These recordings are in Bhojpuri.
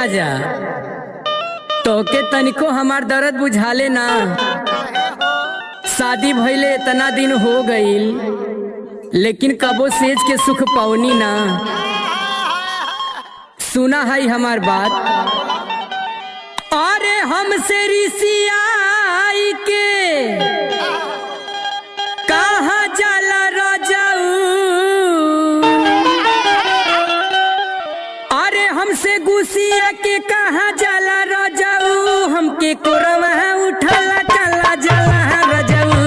राजा तोके तनिको हमार दर्द बुझाले ना। शादी भइले इतना दिन हो गईल लेकिन कबो सेज के सुख पावनी ना। सुना है हमार बात। अरे हमसे रिसियाई के कहाँ जाला रजाऊ। अरे हमसे गुसिया के कहाँ जाला रजाऊ। हमके कोरवा उठला चला जाला रजाऊ।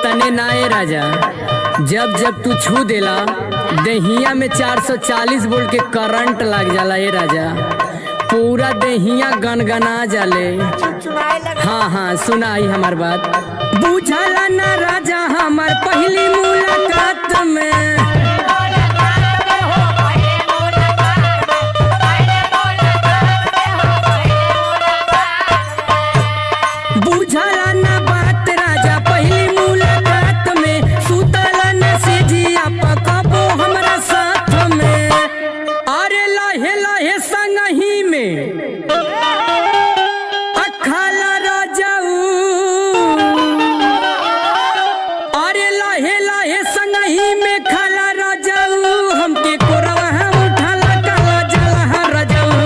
तने नाए राजा जब जब तू छू देला दहिया में 440 वोल्ट के करंट लग जाला। ए राजा पूरा दहिया गनगना जाले। हाँ हाँ सुनाई हमार बात। बुझला ना राजा हमार पहली मुलाकात में। बुझला ना बात राजा पहली मुलाकात में। सुतला न सीजिया पकबो हमरा साथ में। अरे लहे लहे संगही में अखाला राजाऊ। अरे लहे लहे संगही में खाला राजाऊ। हमके कोरवा उठाला काला जला राजाऊ।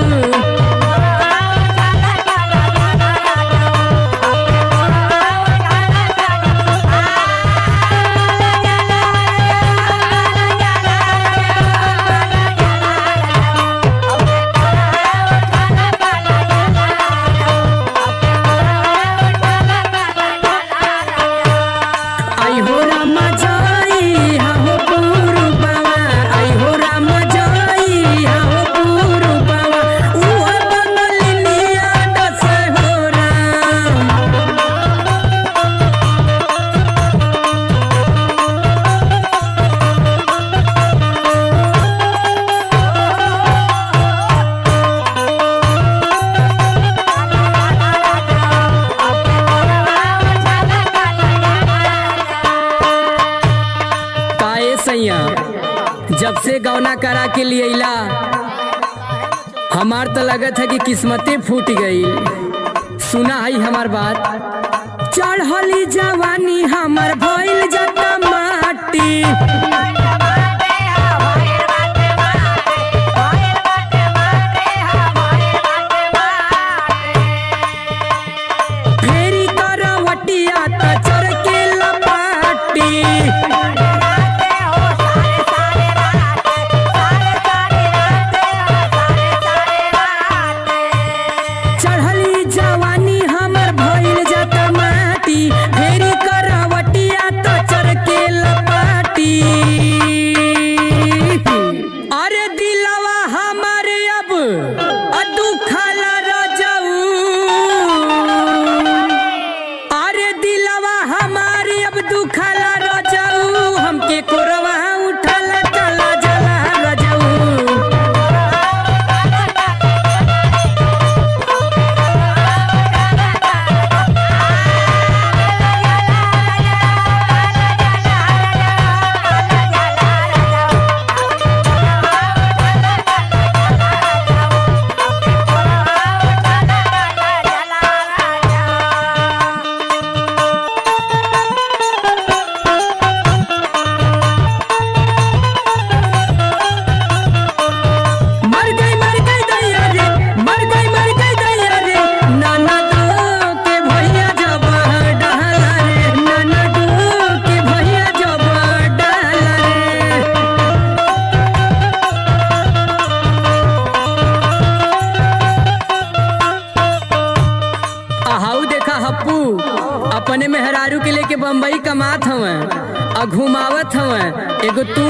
जब से गौना करा के लिए अइला हमार तो लगत है कि किस्मतें फूट गई। सुना है हमार बात। चढ़ली जवानी हमार भइल जाता माटी। फेरी करवटिया त चर के लपाटी। फेरी करवटिया तो चर के लपाटी। अपने मेहरारू के लेके बम्बई कमात हवे और घुमावत हवे, एगो तू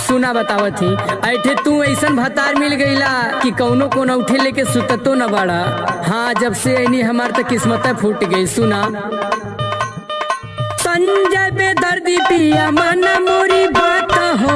सुना बतावत ही ऐठे तू ऐसन भतार मिल गईला कि कौनो कोन उठे लेके सुततो न बाड़ा। हाँ जब से ऐनी हमार तो किस्मत फूट गई। सुना संजय बेदर्दी पिया मन मोरी बात हो